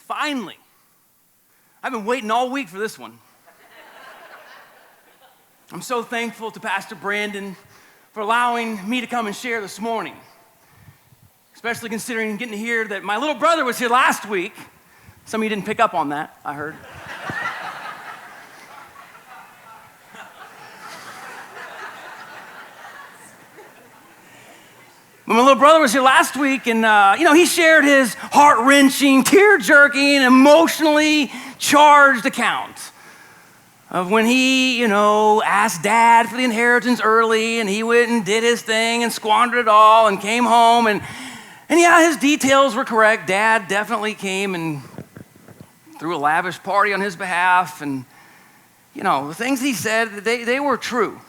Finally. I've been waiting all week for this one. I'm so thankful to Pastor Brandon for allowing me to come and share this morning, especially considering getting to hear that my little brother was here last week. Some of you didn't pick up on that, I heard. My little brother was here last week, and he shared his heart-wrenching, tear-jerking, emotionally charged account of when he, asked Dad for the inheritance early, and he went and did his thing and squandered it all and came home, and yeah, his details were correct. Dad definitely came and threw a lavish party on his behalf, and, the things he said, they were true.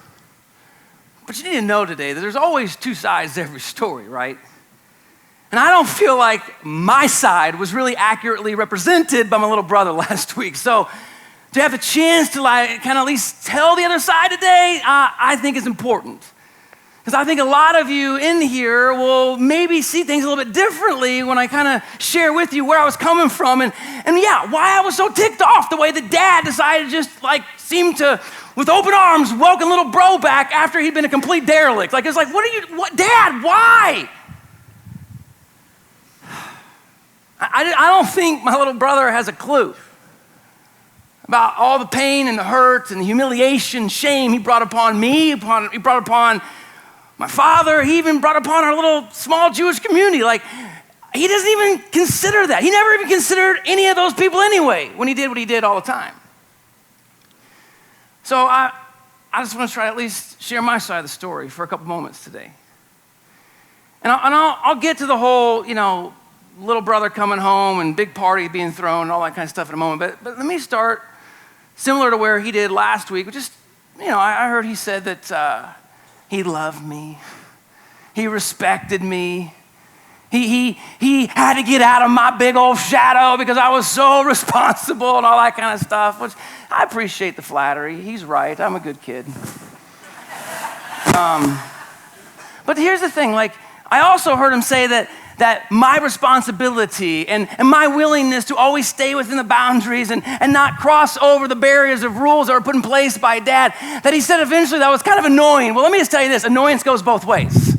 But you need to know today that there's always two sides to every story, right? And I don't feel like my side was really accurately represented by my little brother last week. So to have the chance to kind of at least tell the other side today, I think is important. Because I think a lot of you in here will maybe see things a little bit differently when I kind of share with you where I was coming from and why I was so ticked off the way that Dad decided to just seem to, with open arms, welcome little bro back after he'd been a complete derelict. It's like, what, Dad, why? I don't think my little brother has a clue about all the pain and the hurt and the humiliation, shame he brought upon me, he brought upon my father, he even brought upon our little small Jewish community. He doesn't even consider that. He never even considered any of those people anyway when he did what he did all the time. So I just want to try to at least share my side of the story for a couple moments today. And I'll get to the whole, little brother coming home and big party being thrown and all that kind of stuff in a moment. But let me start similar to where he did last week. Just, I heard he said that he loved me. He respected me. He had to get out of my big old shadow because I was so responsible and all that kind of stuff, which I appreciate the flattery. He's right. I'm a good kid. But here's the thing. I also heard him say that my responsibility and my willingness to always stay within the boundaries and not cross over the barriers of rules that were put in place by Dad, that he said eventually that was kind of annoying. Well, let me just tell you this. Annoyance goes both ways.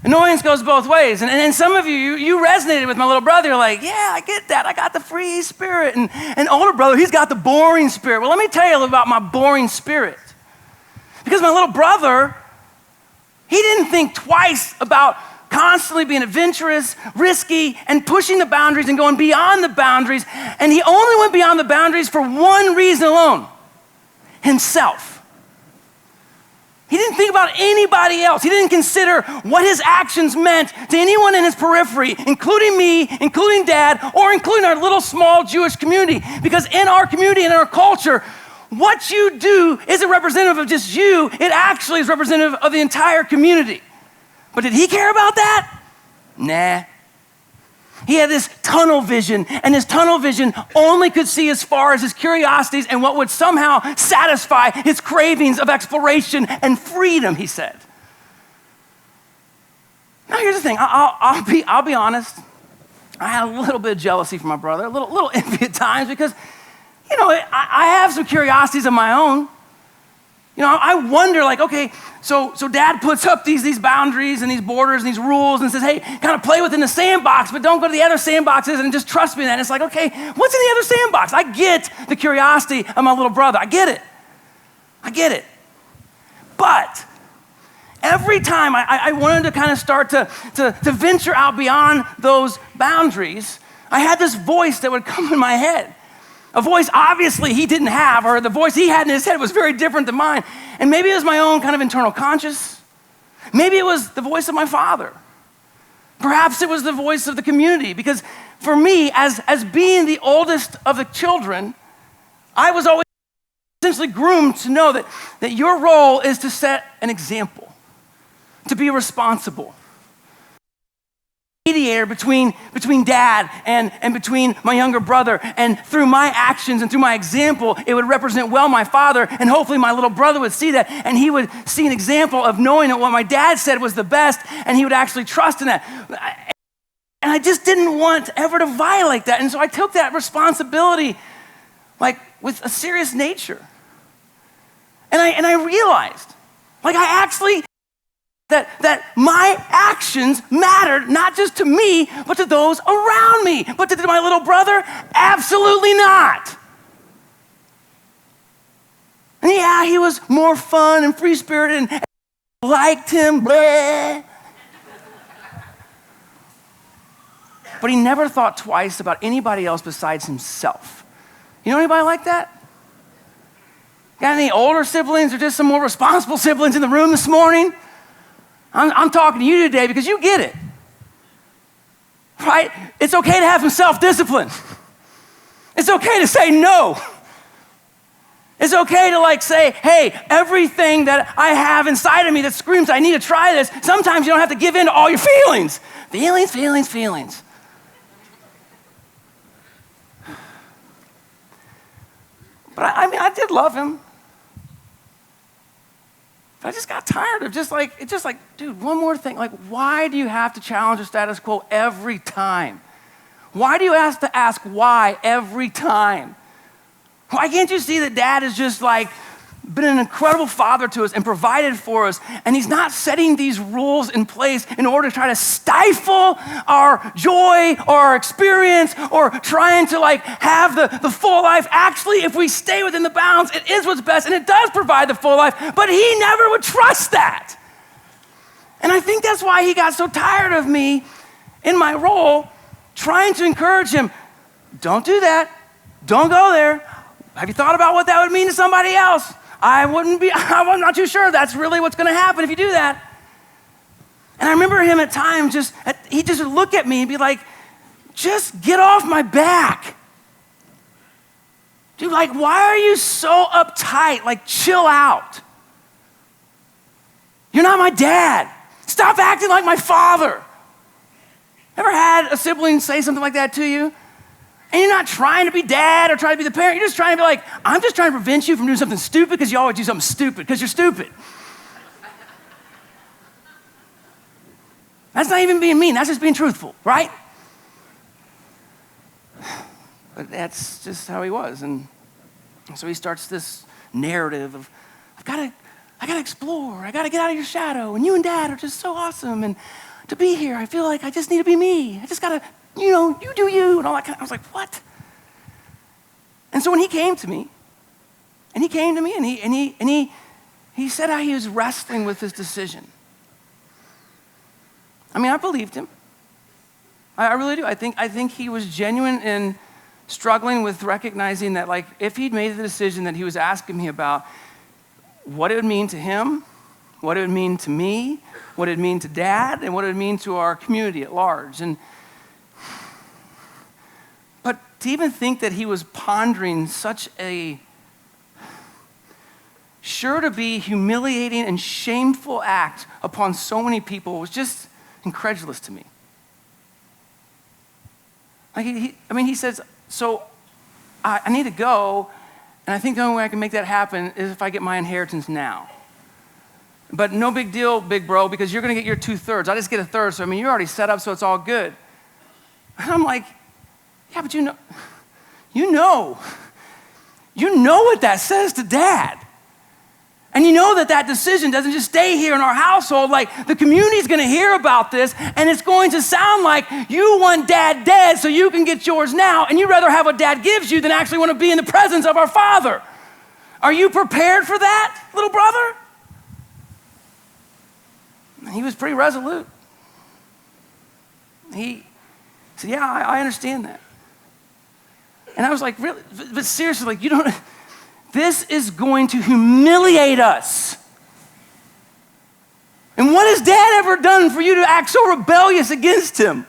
Annoyance goes both ways. And some of you resonated with my little brother. You're like, yeah, I get that. I got the free spirit. And older brother, he's got the boring spirit. Well, let me tell you about my boring spirit. Because my little brother, he didn't think twice about constantly being adventurous, risky, and pushing the boundaries and going beyond the boundaries. And he only went beyond the boundaries for one reason alone: himself. He didn't think about anybody else. He didn't consider what his actions meant to anyone in his periphery, including me, including Dad, or including our little small Jewish community. Because in our community and in our culture, what you do isn't representative of just you. It actually is representative of the entire community. But did he care about that? Nah. He had this tunnel vision, and his tunnel vision only could see as far as his curiosities and what would somehow satisfy his cravings of exploration and freedom, he said. Now here's the thing, I'll be honest. I had a little bit of jealousy for my brother, a little envy at times because, I have some curiosities of my own. I wonder, okay, so Dad puts up these boundaries and these borders and these rules and says, hey, kind of play within the sandbox, but don't go to the other sandboxes and just trust me in that. And it's like, okay, what's in the other sandbox? I get the curiosity of my little brother. I get it. But every time I wanted to kind of start to venture out beyond those boundaries, I had this voice that would come in my head. A voice obviously he didn't have, or the voice he had in his head was very different than mine. And maybe it was my own kind of internal conscience. Maybe it was the voice of my father. Perhaps it was the voice of the community. Because for me, as being the oldest of the children, I was always essentially groomed to know that your role is to set an example, to be responsible. Mediator between Dad and between my younger brother, and through my actions and through my example, it would represent well my father, and hopefully my little brother would see that, and he would see an example of knowing that what my dad said was the best, and he would actually trust in that. And I just didn't want ever to violate that. And so I took that responsibility like with a serious nature. And I realized, like I actually, that my actions mattered not just to me, but to those around me. But to my little brother, absolutely not. And yeah, he was more fun and free-spirited and liked him, bleh. But he never thought twice about anybody else besides himself. You know anybody like that? Got any older siblings or just some more responsible siblings in the room this morning? I'm talking to you today because you get it, right? It's okay to have some self-discipline. It's okay to say no. It's okay to like say, hey, everything that I have inside of me that screams, I need to try this, sometimes you don't have to give in to all your feelings. Feelings. But I did love him. But I just got tired of just like, dude, one more thing. Like, why do you have to challenge the status quo every time? Why do you have to ask why every time? Why can't you see that Dad has just like been an incredible father to us and provided for us, and he's not setting these rules in place in order to try to stifle our joy or our experience or trying to like have the full life. Actually, if we stay within the bounds, it is what's best and it does provide the full life, but he never would trust that. And I think that's why he got so tired of me in my role trying to encourage him. Don't do that. Don't go there. Have you thought about what that would mean to somebody else? I'm not too sure that's really what's going to happen if you do that. And I remember him at times he just would look at me and be like, just get off my back. Dude, like, why are you so uptight? Like, chill out. You're not my dad. Stop acting like my father. Ever had a sibling say something like that to you? And you're not trying to be dad or trying to be the parent. You're just trying to be like, I'm just trying to prevent you from doing something stupid because you always do something stupid because you're stupid. That's not even being mean. That's just being truthful, right? But that's just how he was. And so he starts this narrative of, I gotta explore. I gotta get out of your shadow. And you and Dad are just so awesome. And to be here, I feel like I just need to be me. I just gotta, you do you, and all that kind of, I was like, what? And so when he came to me, and he said how he was wrestling with his decision. I mean, I believed him. I really do. I think he was genuine in struggling with recognizing that, like, if he'd made the decision that he was asking me about, what it would mean to him, what it would mean to me, what it would mean to Dad, and what it would mean to our community at large. But to even think that he was pondering such a sure to be humiliating and shameful act upon so many people was just incredulous to me. Like he says, so I need to go, and I think the only way I can make that happen is if I get my inheritance now. But no big deal, big bro, because you're gonna get your 2/3. I just get 1/3, so I mean, you're already set up, so it's all good. And I'm like, yeah, but you know what that says to Dad. And you know that decision doesn't just stay here in our household. Like, the community's gonna hear about this, and it's going to sound like you want Dad dead so you can get yours now, and you'd rather have what Dad gives you than actually want to be in the presence of our Father. Are you prepared for that, little brother? And he was pretty resolute. He said, yeah, I understand that. And I was like, really? But seriously, like, this is going to humiliate us. And what has Dad ever done for you to act so rebellious against him?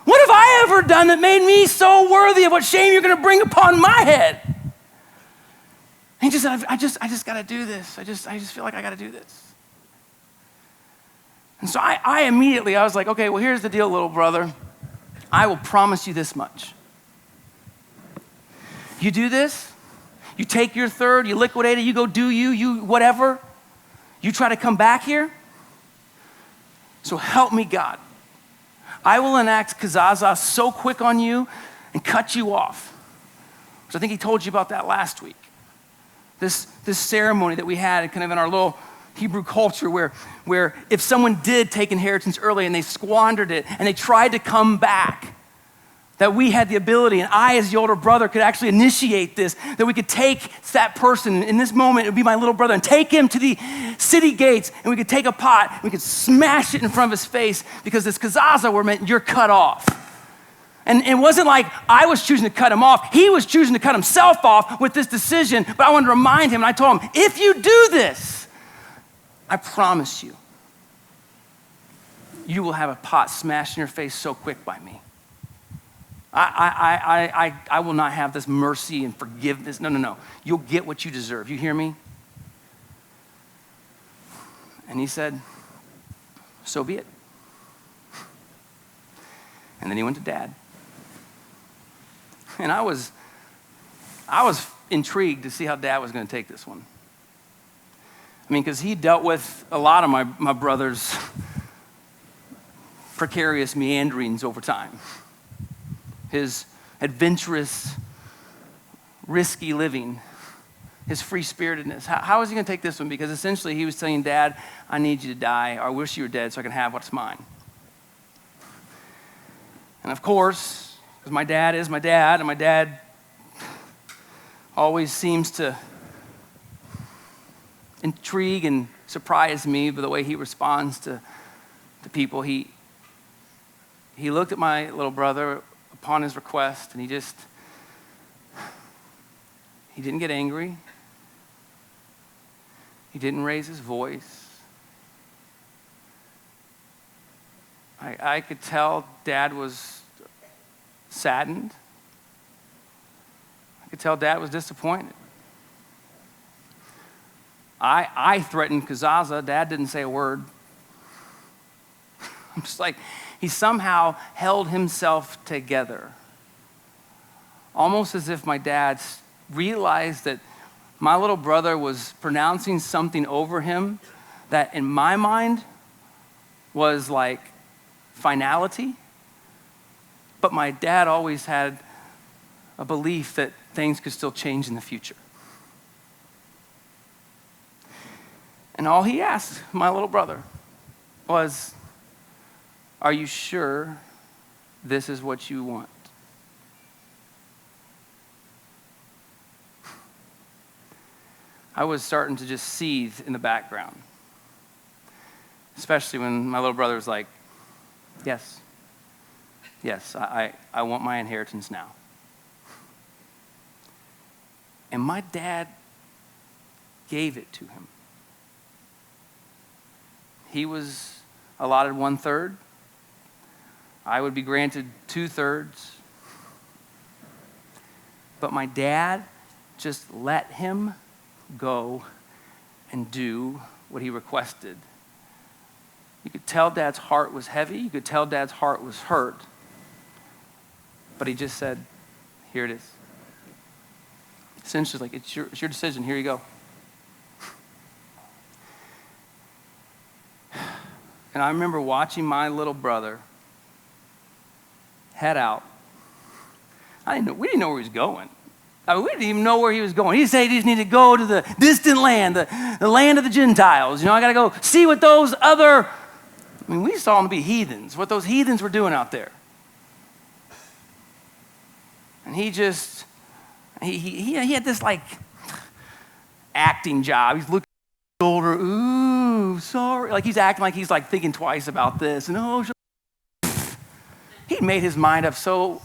What have I ever done that made me so worthy of what shame you're going to bring upon my head? And he just said, I just got to do this. I just feel like I got to do this. And so I immediately was like, okay, well, here's the deal, little brother. I will promise you this much. You do this, you take your 1/3, you liquidate it, you go do you whatever. You try to come back here. So help me God. I will enact kazaza so quick on you and cut you off. So I think he told you about that last week. This ceremony that we had kind of in our little Hebrew culture where if someone did take inheritance early and they squandered it and they tried to come back, that we had the ability, and I as the older brother could actually initiate this, that we could take that person, in this moment it would be my little brother, and take him to the city gates, and we could take a pot, and we could smash it in front of his face because this kazaza were meant you're cut off. And it wasn't like I was choosing to cut him off. He was choosing to cut himself off with this decision, but I wanted to remind him, and I told him, if you do this, I promise you, you will have a pot smashed in your face so quick by me. I will not have this mercy and forgiveness. No. You'll get what you deserve. You hear me? And he said, so be it. And then he went to Dad. And I was intrigued to see how Dad was going to take this one. I mean, because he dealt with a lot of my brother's precarious meanderings over time. His adventurous, risky living, his free-spiritedness. How is he going to take this one? Because essentially he was telling Dad, I need you to die, or I wish you were dead so I can have what's mine. And of course, because my dad is my dad, and my dad always seems to intrigue and surprise me by the way he responds to people. He looked at my little brother upon his request, and he didn't get angry. He didn't raise his voice. I could tell Dad was saddened. I could tell Dad was disappointed. I threatened kazaza. Dad didn't say a word. I'm just like, he somehow held himself together. Almost as if my dad realized that my little brother was pronouncing something over him that in my mind was like finality. But my dad always had a belief that things could still change in the future. And all he asked my little brother was, are you sure this is what you want? I was starting to just seethe in the background, especially when my little brother was like, yes, I want my inheritance now. And my dad gave it to him. He was allotted 1/3. I would be granted 2/3. But my dad just let him go and do what he requested. You could tell Dad's heart was heavy. You could tell Dad's heart was hurt. But he just said, here it is. Essentially, like, it's your decision. Here you go. And I remember watching my little brother head out. We didn't know where he was going. I mean, we didn't even know where he was going. He said he just needed to go to the distant land, the land of the Gentiles. I got to go see what those other, we saw them to be heathens, what those heathens were doing out there. And he had this like acting job. He's looking at his shoulder, ooh, sorry. Like he's acting like he's like thinking twice about this. And he made his mind up so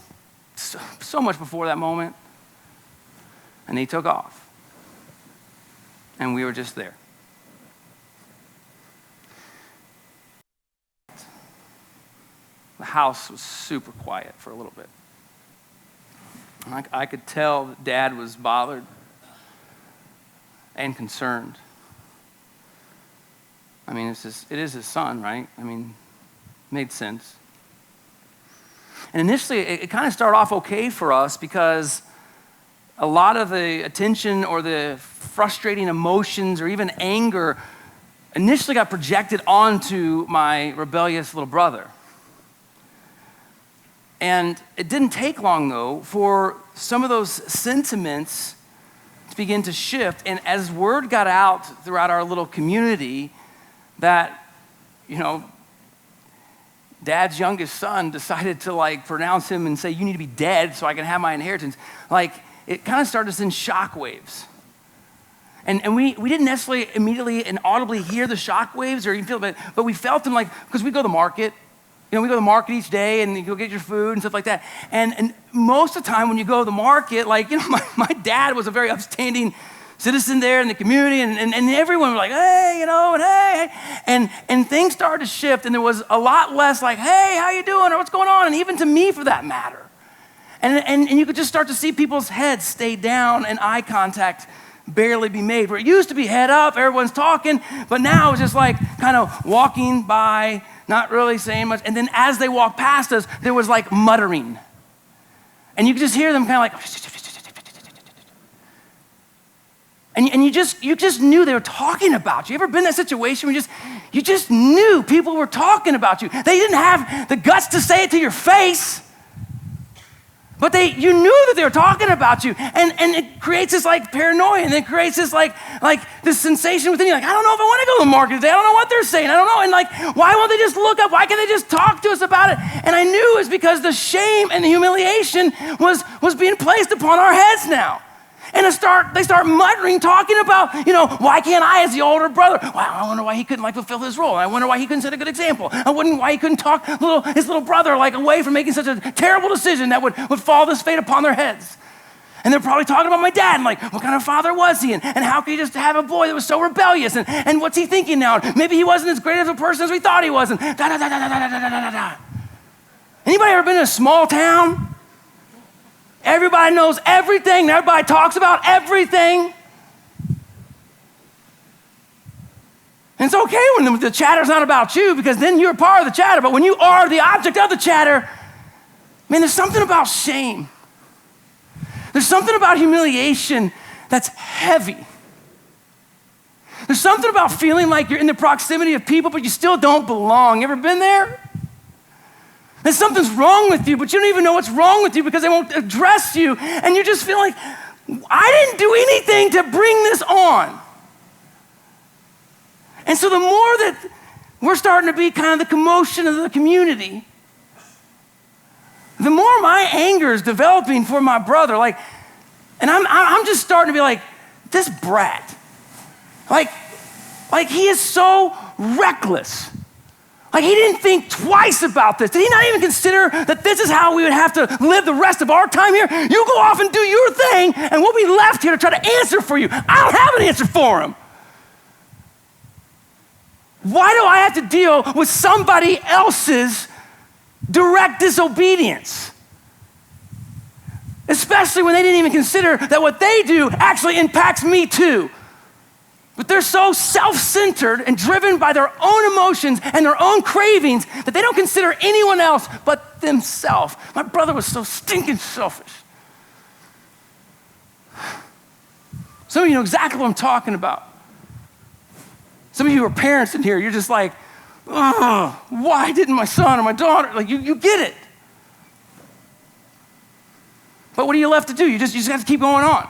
much before that moment. And he took off. And we were just there. The house was super quiet for a little bit. I could tell that Dad was bothered and concerned. I mean, it is his son, right? I mean, made sense. And initially, it kind of started off okay for us because a lot of the attention or the frustrating emotions or even anger initially got projected onto my rebellious little brother. And it didn't take long, though, for some of those sentiments to begin to shift. And as word got out throughout our little community that, Dad's youngest son decided to pronounce him and say, you need to be dead so I can have my inheritance, it kind of started to send shockwaves. And we didn't necessarily immediately and audibly hear the shockwaves or even feel it, but we felt them because we go to the market. We go to the market each day and you go get your food and stuff like that. And most of the time when you go to the market, my dad was a very upstanding citizen there in the community, and everyone was like, hey, and hey. And things started to shift, and there was a lot less hey, how you doing, or what's going on, and even to me for that matter. And you could just start to see people's heads stay down and eye contact barely be made. Where it used to be head up, everyone's talking, but now it's just kind of walking by, not really saying much. And then as they walked past us, there was muttering. And you could just hear them kind of and you just knew they were talking about you. You ever been in that situation where you just knew people were talking about you? They didn't have the guts to say it to your face, but you knew that they were talking about you. And it creates this paranoia, and it creates this this sensation within you. I don't know if I want to go to the market today. I don't know what they're saying. I don't know. And why won't they just look up? Why can't they just talk to us about it? And I knew it was because the shame and the humiliation was being placed upon our heads now. And they start muttering, talking about, why can't I as the older brother? Well, I wonder why he couldn't fulfill his role. I wonder why he couldn't set a good example. I wonder why he couldn't talk his little brother away from making such a terrible decision that would fall this fate upon their heads. And they're probably talking about my dad, and what kind of father was he? And how could he just have a boy that was so rebellious? And what's he thinking now? Maybe he wasn't as great of a person as we thought he was. And da-da-da-da-da-da-da-da-da. Anybody ever been in a small town? Everybody knows everything. Everybody talks about everything. And it's okay when the chatter's not about you, because then you're part of the chatter. But when you are the object of the chatter, there's something about shame. There's something about humiliation that's heavy. There's something about feeling like you're in the proximity of people, but you still don't belong. You ever been there? That something's wrong with you, but you don't even know what's wrong with you because they won't address you. And you just feel like, I didn't do anything to bring this on. And so the more that we're starting to be kind of the commotion of the community, the more my anger is developing for my brother. And I'm just starting to be this brat. He is so reckless. He didn't think twice about this. Did he not even consider that this is how we would have to live the rest of our time here? You go off and do your thing, and we'll be left here to try to answer for you. I don't have an answer for him. Why do I have to deal with somebody else's direct disobedience? Especially when they didn't even consider that what they do actually impacts me too. But they're so self-centered and driven by their own emotions and their own cravings that they don't consider anyone else but themselves. My brother was so stinking selfish. Some of you know exactly what I'm talking about. Some of you are parents in here, you're just why didn't my son or my daughter, you get it. But what are you left to do? You just have to keep going on.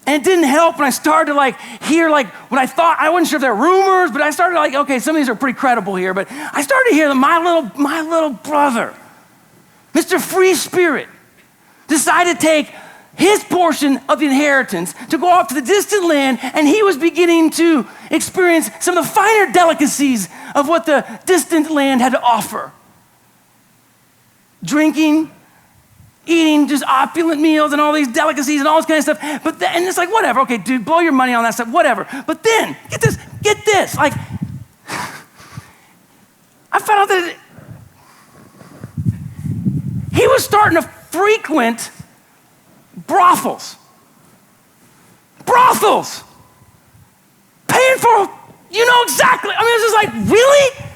And it didn't help when I started to hear what I thought. I wasn't sure if they're rumors, but I started okay, some of these are pretty credible here. But I started to hear that my little brother, Mr. Free Spirit, decided to take his portion of the inheritance to go off to the distant land, and he was beginning to experience some of the finer delicacies of what the distant land had to offer. Drinking, eating just opulent meals and all these delicacies and all this kind of stuff. And it's whatever. Okay, dude, blow your money on that stuff, whatever. But then, get this. I found out that he was starting to frequent brothels. Paying for, exactly. It's just really?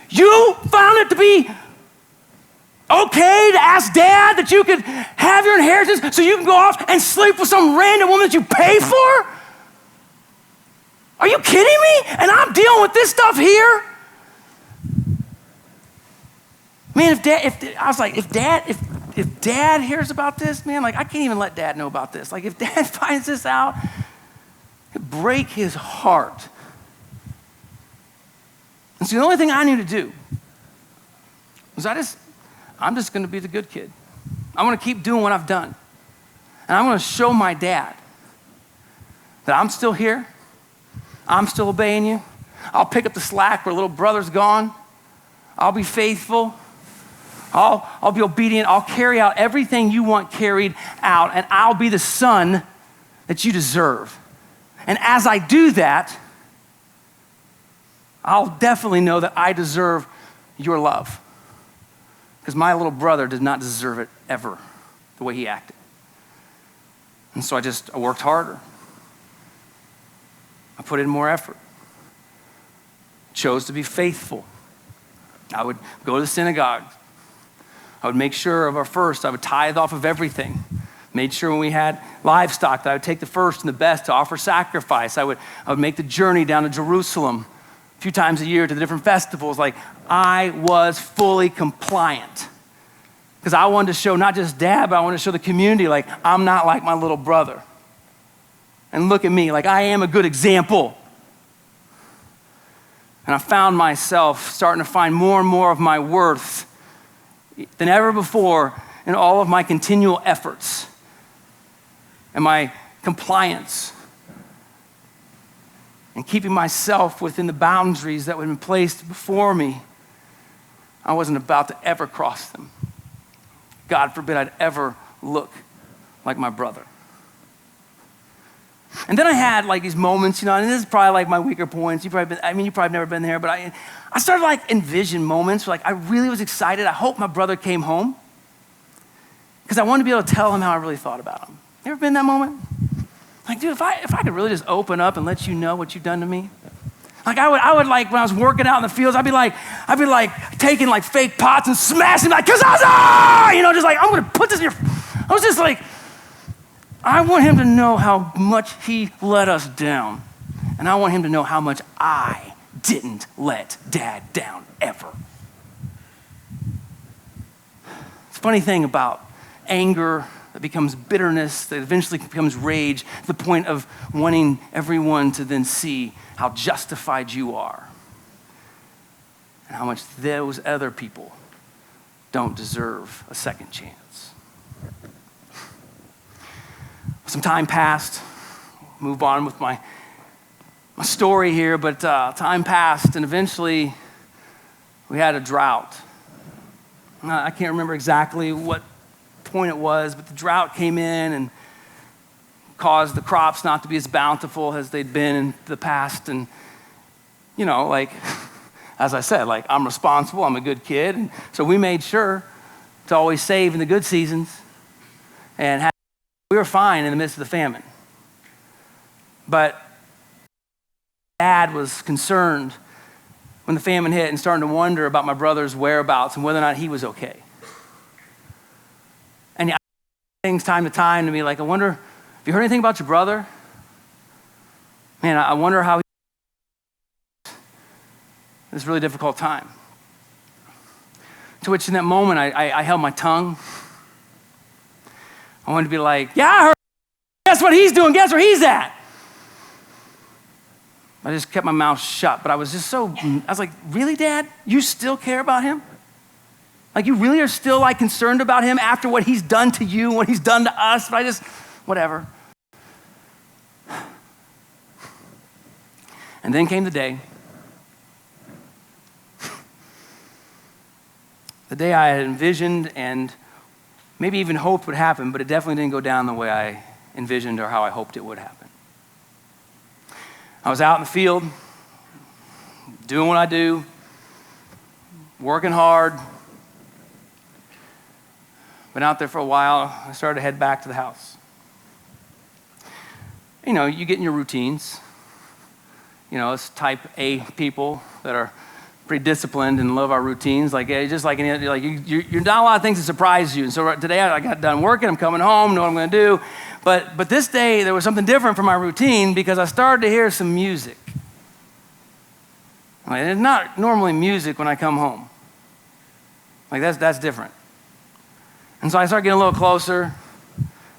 You found it to be okay to ask dad that you could have your inheritance so you can go off and sleep with some random woman that you pay for? Are you kidding me? And I'm dealing with this stuff here? Man, if dad hears about this, man, like I can't even let dad know about this. Like if dad finds this out, it'd break his heart. And so the only thing I knew to do was I'm just gonna be the good kid. I'm gonna keep doing what I've done. And I'm gonna show my dad that I'm still here, I'm still obeying you. I'll pick up the slack where little brother's gone. I'll be faithful. I'll be obedient. I'll carry out everything you want carried out, and I'll be the son that you deserve. And as I do that, I'll definitely know that I deserve your love. Because my little brother did not deserve it ever, the way he acted. And so I worked harder. I put in more effort. Chose to be faithful. I would go to the synagogue. I would make sure of our first. I would tithe off of everything. Made sure when we had livestock that I would take the first and the best to offer sacrifice. I would make the journey down to Jerusalem a few times a year to the different festivals. Like I was fully compliant. Because I wanted to show not just dad, but I wanted to show the community like I'm not like my little brother. And look at me, like I am a good example. And I found myself starting to find more and more of my worth than ever before in all of my continual efforts and my compliance and keeping myself within the boundaries that had been placed before me. I wasn't about to ever cross them. God forbid I'd ever look like my brother. And then I had like these moments, and this is probably like my weaker points. You've probably never been there, but I started like envision moments where like I really was excited. I hope my brother came home because I wanted to be able to tell him how I really thought about him. You ever been in that moment? Like, dude, if I could really just open up and let you know what you've done to me. Like I would like when I was working out in the fields, I'd be like taking like fake pots and smashing like, Kazaza! Just like, I'm gonna put this in your, I was just like, I want him to know how much he let us down. And I want him to know how much I didn't let dad down ever. It's a funny thing about anger that becomes bitterness, that eventually becomes rage, to the point of wanting everyone to then see how justified you are and how much those other people don't deserve a second chance. Some time passed, move on with my story here, but time passed and eventually we had a drought. I can't remember exactly what point it was, but the drought came in and caused the crops not to be as bountiful as they'd been in the past. And, like, as I said, like I'm responsible, I'm a good kid. And so we made sure to always save in the good seasons and we were fine in the midst of the famine. But dad was concerned when the famine hit and starting to wonder about my brother's whereabouts and whether or not he was okay. And things time to time to me, like, I wonder, have you heard anything about your brother? Man, I wonder how this really difficult time. To which in that moment, I held my tongue. I wanted to be like, yeah, I heard. Guess what he's doing? Guess where he's at? I just kept my mouth shut, but I was like, really, Dad? You still care about him? Like, you really are still like concerned about him after what he's done to you, what he's done to us? But whatever. And then came the day. The day I had envisioned and maybe even hoped would happen, but it definitely didn't go down the way I envisioned or how I hoped it would happen. I was out in the field, doing what I do, working hard. Been out there for a while. I started to head back to the house. You get in your routines. It's type A people that are pretty disciplined and love our routines. Like, just like any other, you're not a lot of things that surprise you. And so today I got done working. I'm coming home, know what I'm going to do. But this day there was something different from my routine because I started to hear some music. It's not normally music when I come home. Like that's different. And so I start getting a little closer,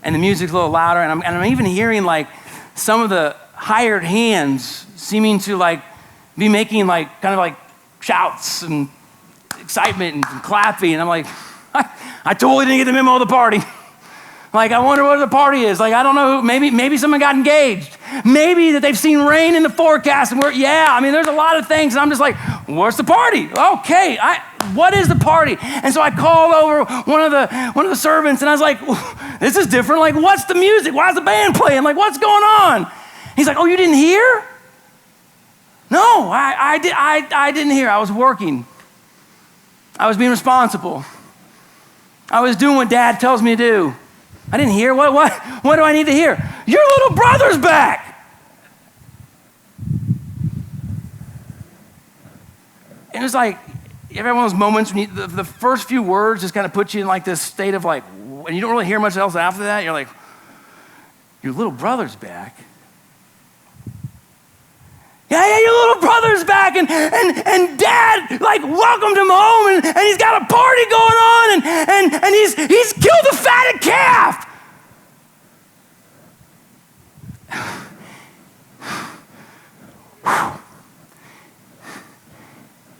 and the music's a little louder, and I'm even hearing like some of the hired hands seeming to like be making like kind of like shouts and excitement and clapping, and I'm like, I totally didn't get the memo of the party. Like, I wonder what the party is. Like, I don't know, maybe someone got engaged. Maybe that they've seen rain in the forecast, and there's a lot of things, and I'm just like, what's the party? Okay, what is the party? And so I called over one of the servants, and I was like, this is different. Like, what's the music? Why is the band playing? Like, what's going on? He's like, oh, you didn't hear? No, I didn't hear. I was working. I was being responsible. I was doing what Dad tells me to do. I didn't hear. What do I need to hear? Your little brother's back. And it's like, every one of those moments when the first few words just kind of put you in like this state of like, and you don't really hear much else after that. You're like, your little brother's back. Yeah, your little brother's back, and Dad like welcomed him home, and he's got a party going on, and he's killed a fatted calf.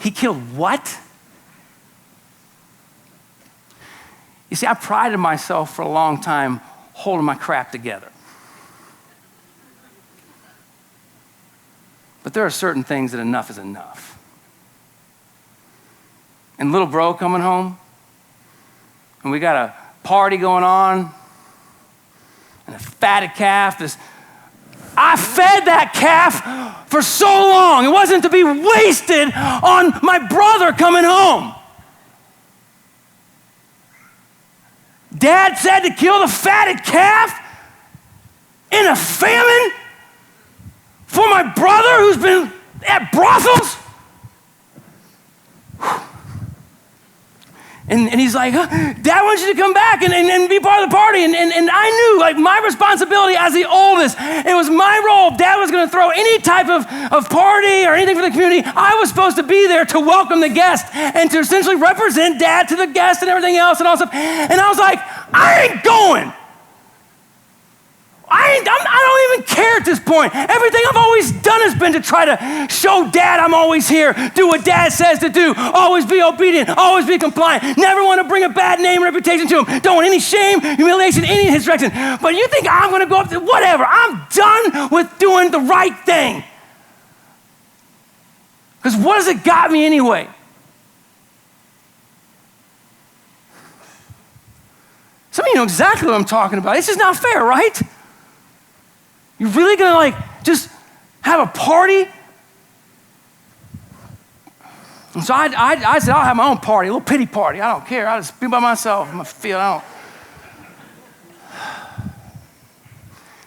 He killed what? You see, I prided myself for a long time holding my crap together. But there are certain things that enough is enough. And little bro coming home, and we got a party going on, and a fatted calf. I fed that calf for so long. It wasn't to be wasted on my brother coming home. Dad said to kill the fatted calf in a famine for my brother who's been at brothels? And he's like, Dad wants you to come back and be part of the party. And I knew, like, my responsibility as the oldest, it was my role. If Dad was going to throw any type of party or anything for the community, I was supposed to be there to welcome the guest and to essentially represent Dad to the guest and everything else and all stuff. And I was like, I ain't going. I don't even care at this point. Everything I've always done has been to try to show Dad I'm always here, do what Dad says to do, always be obedient, always be compliant, never want to bring a bad name or reputation to him, don't want any shame, humiliation, any in his direction. But you think I'm going to go up to, whatever, I'm done with doing the right thing. Because what has it got me anyway? Some of you know exactly what I'm talking about. This is not fair, right? You're really gonna like just have a party? And so I said, I'll have my own party, a little pity party. I don't care. I'll just be by myself. I'm gonna feel, I don't.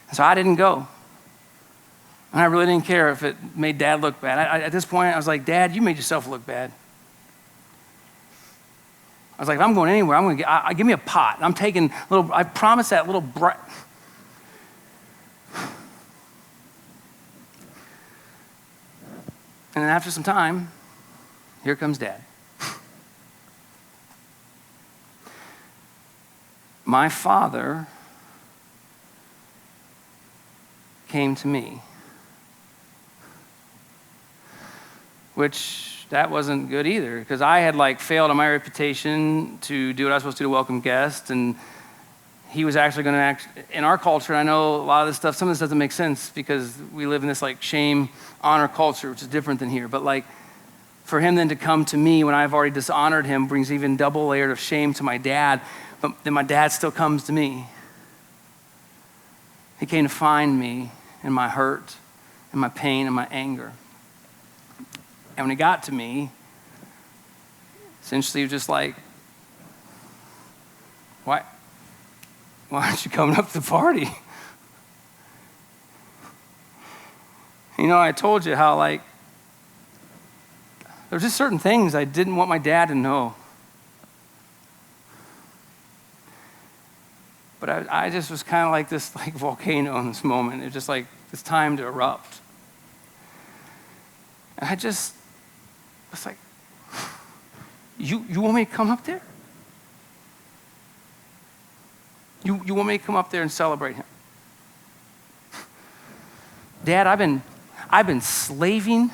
And so I didn't go. And I really didn't care if it made Dad look bad. At this point, I was like, Dad, you made yourself look bad. I was like, if I'm going anywhere, I'm going to give me a pot. I'm taking I promised that little And then after some time, here comes Dad. My father came to me, which that wasn't good either, because I had like failed on my reputation to do what I was supposed to do to welcome guests, and he was actually going to act in our culture. I know a lot of this stuff, some of this doesn't make sense because we live in this like shame, honor culture, which is different than here. But like for him then to come to me when I've already dishonored him brings even double layer of shame to my dad. But then my dad still comes to me. He came to find me in my hurt and my pain and my anger. And when he got to me, essentially he was just like, why aren't you coming up to the party? You know, I told you how like, there's just certain things I didn't want my dad to know. But I just was kind of like this like volcano in this moment. It was just like, it's time to erupt. And I just was like, You want me to come up there? You want me to come up there and celebrate him? Dad, I've been slaving.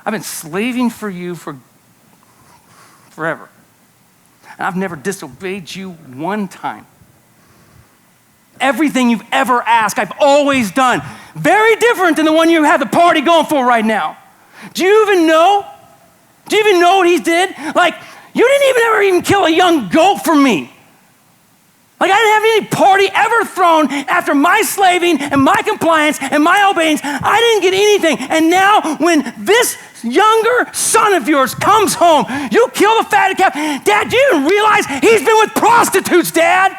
I've been slaving for you for forever. And I've never disobeyed you one time. Everything you've ever asked, I've always done. Very different than the one you have the party going for right now. Do you even know? Do you even know what he did? Like, you didn't ever even kill a young goat for me. Like, I didn't have any party ever thrown after my slaving and my compliance and my obedience. I didn't get anything. And now when this younger son of yours comes home, you kill the fatted calf. Dad, do you even realize he's been with prostitutes, Dad?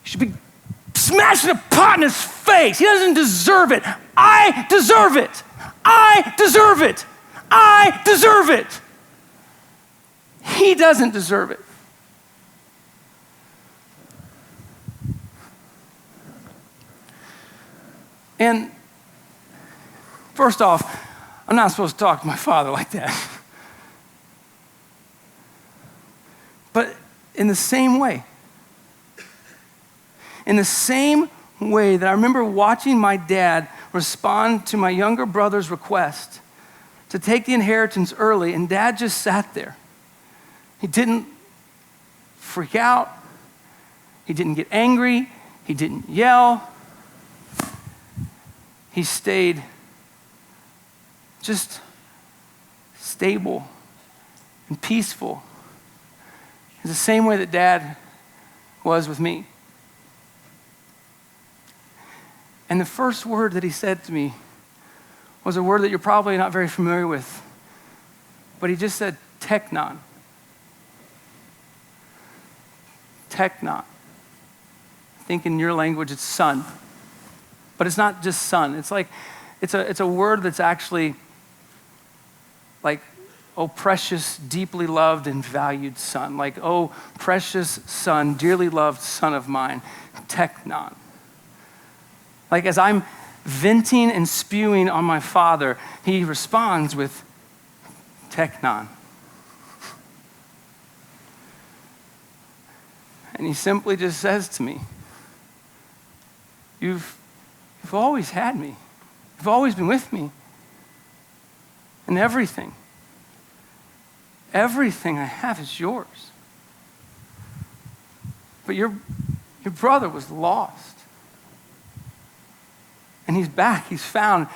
You should be smashing a pot in his face. He doesn't deserve it. I deserve it. I deserve it. I deserve it. He doesn't deserve it. And first off, I'm not supposed to talk to my father like that. But in the same way that I remember watching my dad respond to my younger brother's request to take the inheritance early, and Dad just sat there. He didn't freak out. He didn't get angry. He didn't yell. He stayed just stable and peaceful. It's the same way that Dad was with me. And the first word that he said to me was a word that you're probably not very familiar with. But he just said, teknon. Teknon. I think in your language it's son. But it's not just son. It's like, it's a word that's actually like, oh, precious, deeply loved and valued son. Like, oh, precious son, dearly loved son of mine. Teknon. Like, as I'm venting and spewing on my father, he responds with teknon. And he simply just says to me, you've always had me. You've always been with me. And everything I have is yours. But your brother was lost. And he's back, he's found.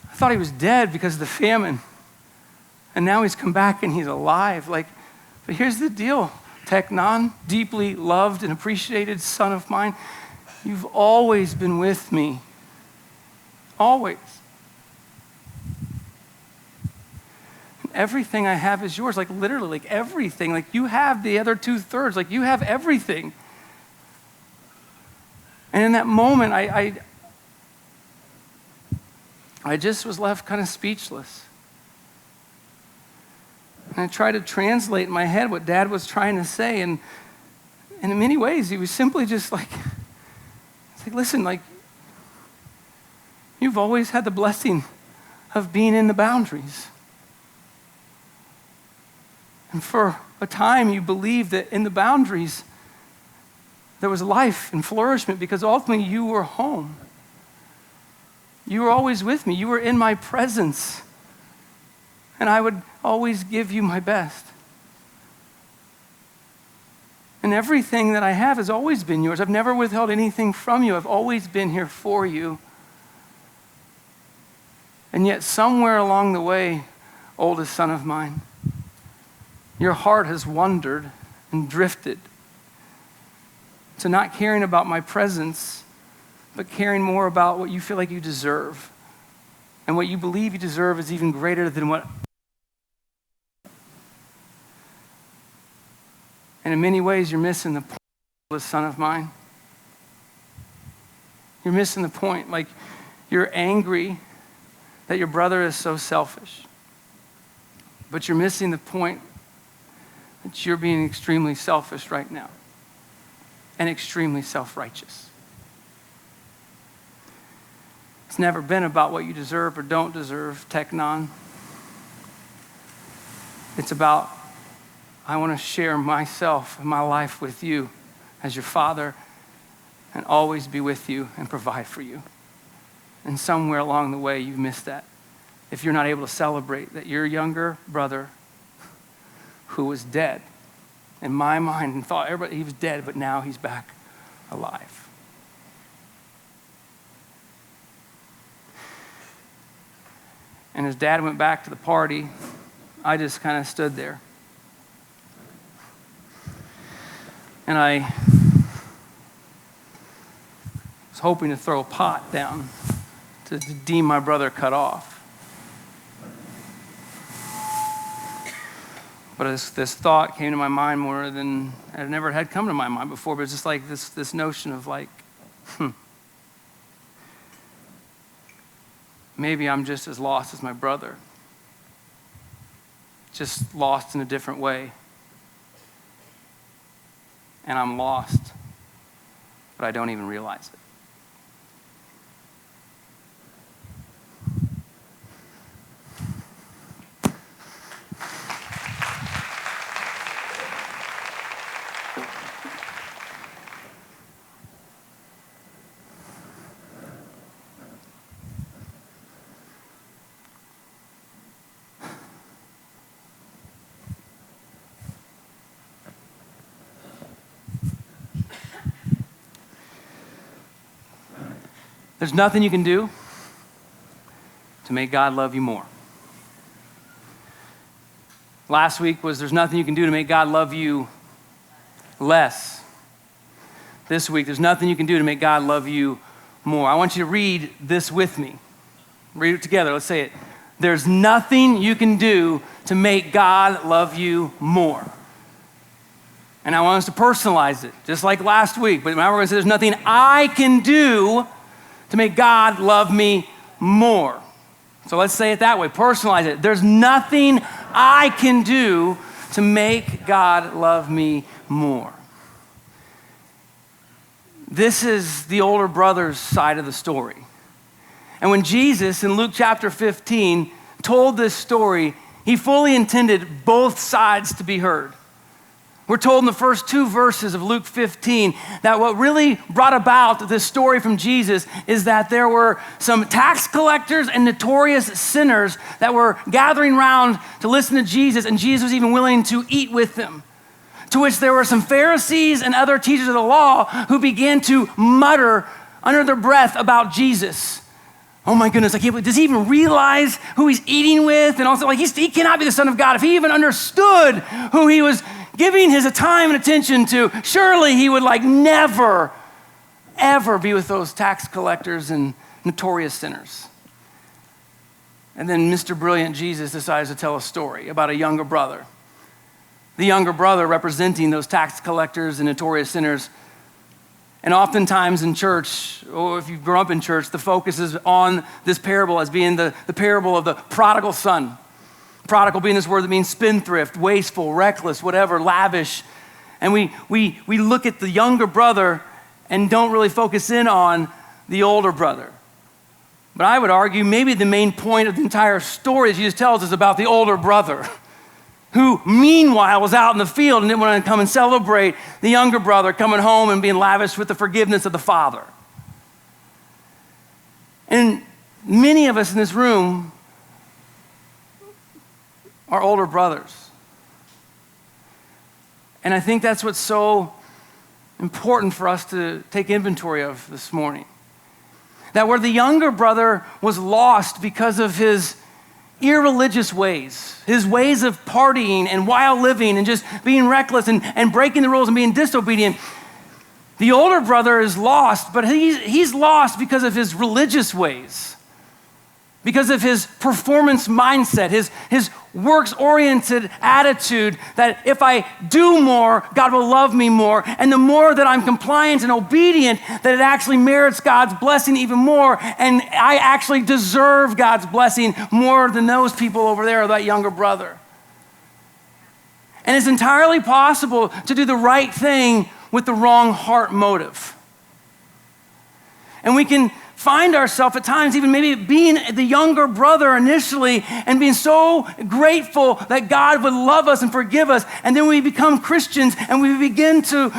I thought he was dead because of the famine. And now he's come back and he's alive. Like, but here's the deal, teknon, deeply loved and appreciated son of mine. You've always been with me. Always. And everything I have is yours. Like, literally, like everything. Like, you have the other 2/3. Like, you have everything. And in that moment, I just was left kind of speechless. And I tried to translate in my head what Dad was trying to say. And in many ways, he was simply just like, it's like, listen, like, you've always had the blessing of being in the boundaries. And for a time, you believed that in the boundaries, there was life and flourishment because ultimately you were home. You were always with me. You were in my presence. And I would always give you my best. And everything that I have has always been yours. I've never withheld anything from you. I've always been here for you. And yet somewhere along the way, oldest son of mine, your heart has wandered and drifted to not caring about my presence, but caring more about what you feel like you deserve. And what you believe you deserve is even greater than what. And in many ways, you're missing the point, son of mine. You're missing the point. Like, you're angry that your brother is so selfish. But you're missing the point that you're being extremely selfish right now and extremely self-righteous. It's It's never been about what you deserve or don't deserve, Teknon. It's about, I want to share myself and my life with you as your father and always be with you and provide for you. And somewhere along the way, you've missed that. If you're not able to celebrate that your younger brother who was dead, in my mind, and thought everybody he was dead, but now he's back alive. And as Dad went back to the party, I just kind of stood there. And I was hoping to throw a pot down to deem my brother cut off. But this thought came to my mind more than it never had come to my mind before, but it's just like this notion of like, maybe I'm just as lost as my brother, just lost in a different way. And I'm lost, but I don't even realize it. There's nothing you can do to make God love you more. Last week was there's nothing you can do to make God love you less. This week, there's nothing you can do to make God love you more. I want you to read this with me. Read it together. Let's say it. There's nothing you can do to make God love you more. And I want us to personalize it, just like last week. But now we're going to say there's nothing I can do to make God love me more. So let's say it that way, personalize it. There's nothing I can do to make God love me more. This is the older brother's side of the story. And when Jesus in Luke chapter 15 told this story, he fully intended both sides to be heard. We're told in the first 2 verses of Luke 15 that what really brought about this story from Jesus is that there were some tax collectors and notorious sinners that were gathering around to listen to Jesus, and Jesus was even willing to eat with them. To which there were some Pharisees and other teachers of the law who began to mutter under their breath about Jesus. Oh my goodness, I can't believe, does he even realize who he's eating with? And also, like, he cannot be the Son of God. If he even understood who he was giving his time and attention to, surely he would like never, ever be with those tax collectors and notorious sinners. And then Mr. Brilliant Jesus decides to tell a story about a younger brother. The younger brother representing those tax collectors and notorious sinners. And oftentimes in church, or if you've grown up in church, the focus is on this parable as being the parable of the prodigal son. Prodigal being this word that means spendthrift, wasteful, reckless, whatever, lavish. And we look at the younger brother and don't really focus in on the older brother. But I would argue maybe the main point of the entire story that Jesus tells is about the older brother, who meanwhile was out in the field and didn't want to come and celebrate the younger brother coming home and being lavished with the forgiveness of the father. And many of us in this room are older brothers. And I think that's what's so important for us to take inventory of this morning. That where the younger brother was lost because of his irreligious ways, his ways of partying and wild living and just being reckless and breaking the rules and being disobedient, the older brother is lost, but he's lost because of his religious ways. Because of his performance mindset, his works-oriented attitude that if I do more, God will love me more. And the more that I'm compliant and obedient, that it actually merits God's blessing even more. And I actually deserve God's blessing more than those people over there or that younger brother. And it's entirely possible to do the right thing with the wrong heart motive. And we can find ourselves at times even maybe being the younger brother initially and being so grateful that God would love us and forgive us. And then we become Christians and we begin to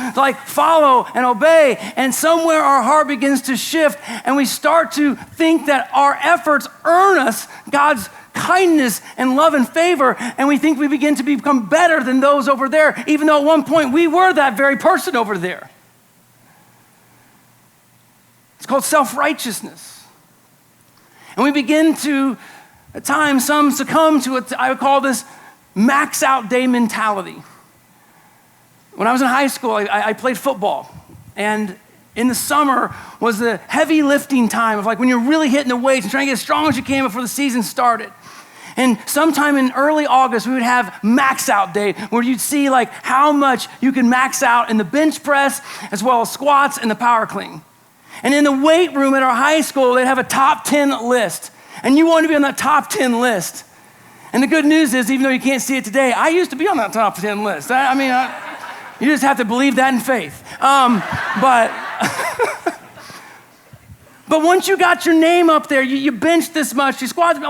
follow and obey. And somewhere our heart begins to shift and we start to think that our efforts earn us God's kindness and love and favor. And we think we begin to become better than those over there, even though at one point we were that very person over there. It's called self-righteousness. And we begin to, at times, some succumb to what I would call this max out day mentality. When I was in high school, I played football. And in the summer was the heavy lifting time of when you're really hitting the weights and trying to get as strong as you can before the season started. And sometime in early August, we would have max out day where you'd see how much you can max out in the bench press as well as squats and the power clean. And in the weight room at our high school, they'd have a top 10 list. And you want to be on that top 10 list. And the good news is, even though you can't see it today, I used to be on that top 10 list. You just have to believe that in faith. But once you got your name up there, you benched this much, you squatted,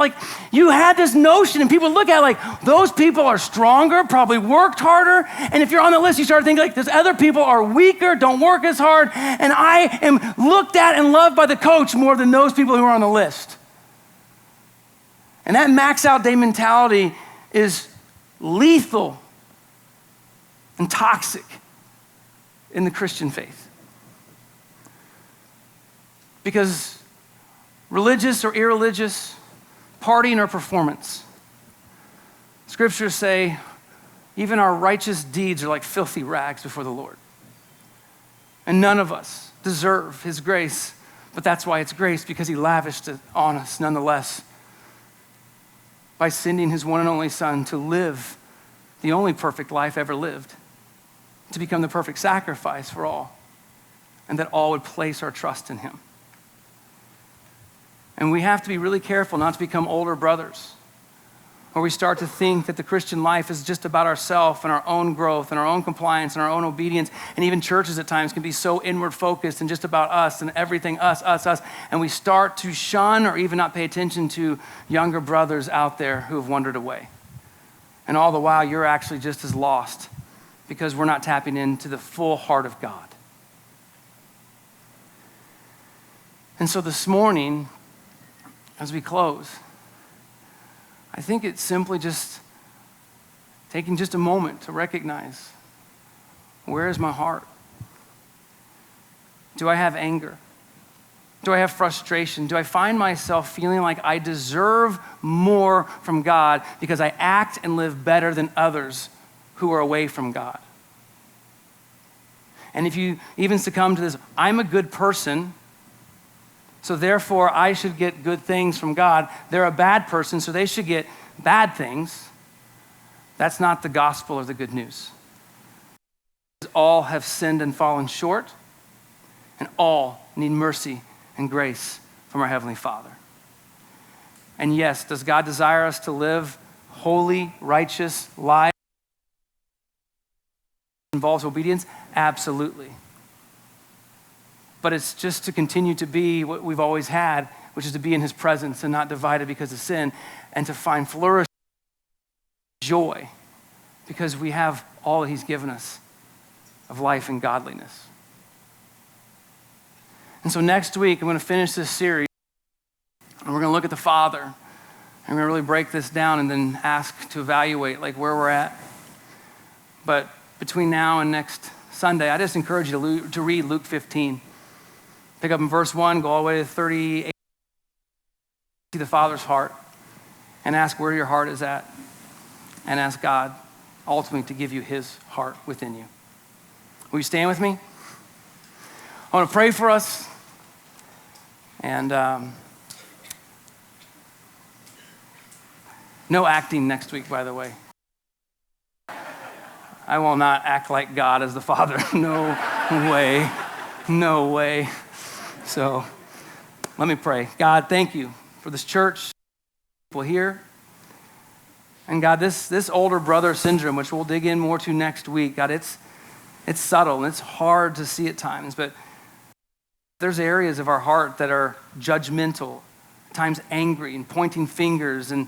you had this notion, and people look at those people are stronger, probably worked harder. And if you're on the list, you start thinking those other people are weaker, don't work as hard. And I am looked at and loved by the coach more than those people who are on the list. And that max out day mentality is lethal and toxic in the Christian faith. Because religious or irreligious, partying or performance, scriptures say even our righteous deeds are like filthy rags before the Lord. And none of us deserve his grace, but that's why it's grace, because he lavished it on us nonetheless by sending his one and only son to live the only perfect life ever lived, to become the perfect sacrifice for all, and that all would place our trust in him. And we have to be really careful not to become older brothers, where we start to think that the Christian life is just about ourselves and our own growth and our own compliance and our own obedience. And even churches at times can be so inward focused and just about us and everything us. And we start to shun or even not pay attention to younger brothers out there who have wandered away. And all the while, you're actually just as lost because we're not tapping into the full heart of God. And so this morning, as we close, I think it's simply just taking just a moment to recognize, where is my heart? Do I have anger? Do I have frustration? Do I find myself feeling like I deserve more from God because I act and live better than others who are away from God? And if you even succumb to this, I'm a good person, so therefore I should get good things from God. They're a bad person, so they should get bad things. That's not the gospel or the good news. All have sinned and fallen short, and all need mercy and grace from our Heavenly Father. And yes, does God desire us to live holy, righteous lives? Involves obedience? Absolutely. But it's just to continue to be what we've always had, which is to be in his presence and not divided because of sin, and to find flourish, joy, because we have all that he's given us of life and godliness. And so next week, I'm going to finish this series, and we're going to look at the Father, and we're going to really break this down and then ask to evaluate where we're at. But between now and next Sunday, I just encourage you to read Luke 15. Pick up in verse 1, go all the way to 38, see the Father's heart, and ask where your heart is at, and ask God ultimately to give you his heart within you. Will you stand with me? I want to pray for us, and no acting next week, by the way. I will not act like God as the Father. No way. No way. So let me pray. God, thank you for this church, people here. And God, this older brother syndrome, which we'll dig in more to next week, God, it's subtle and it's hard to see at times, but There's areas of our heart that are judgmental, at times angry and pointing fingers and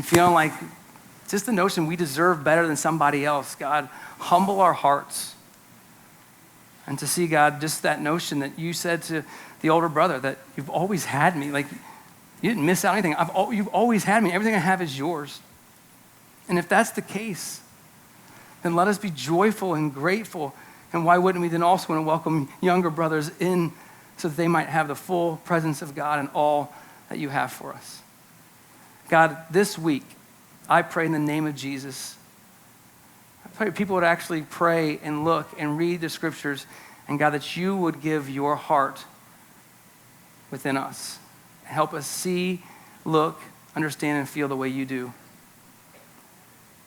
feeling like just the notion we deserve better than somebody else. God, humble our hearts. And to see, God, just that notion that you said to the older brother that you've always had me. Like, you didn't miss out anything. You've always had me. Everything I have is yours. And if that's the case, then let us be joyful and grateful. And why wouldn't we then also want to welcome younger brothers in so that they might have the full presence of God and all that you have for us? God, this week, I pray in the name of Jesus, I pray people would actually pray and look and read the scriptures, and God, that you would give your heart within us. Help us see, look, understand, and feel the way you do.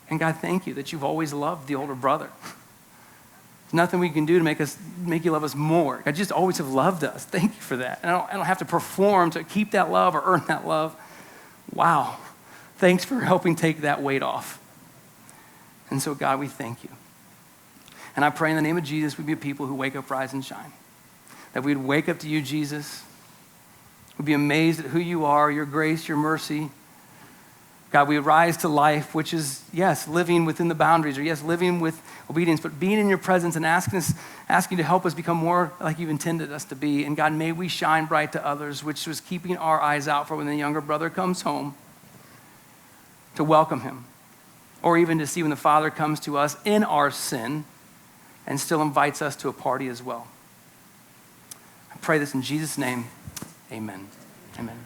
And God, thank you that you've always loved the older brother. There's nothing we can do to make you love us more. God, you just always have loved us. Thank you for that. And I don't have to perform to keep that love or earn that love. Wow. Thanks for helping take that weight off. And so, God, we thank you. And I pray in the name of Jesus, we'd be a people who wake up, rise, and shine. That we'd wake up to you, Jesus. We'd be amazed at who you are, your grace, your mercy. God, we rise to life, which is, yes, living within the boundaries, or yes, living with obedience, but being in your presence and asking you to help us become more like you've intended us to be. And God, may we shine bright to others, which was keeping our eyes out for when the younger brother comes home, to welcome him, or even to see when the Father comes to us in our sin and still invites us to a party as well. I pray this in Jesus' name. Amen. Amen.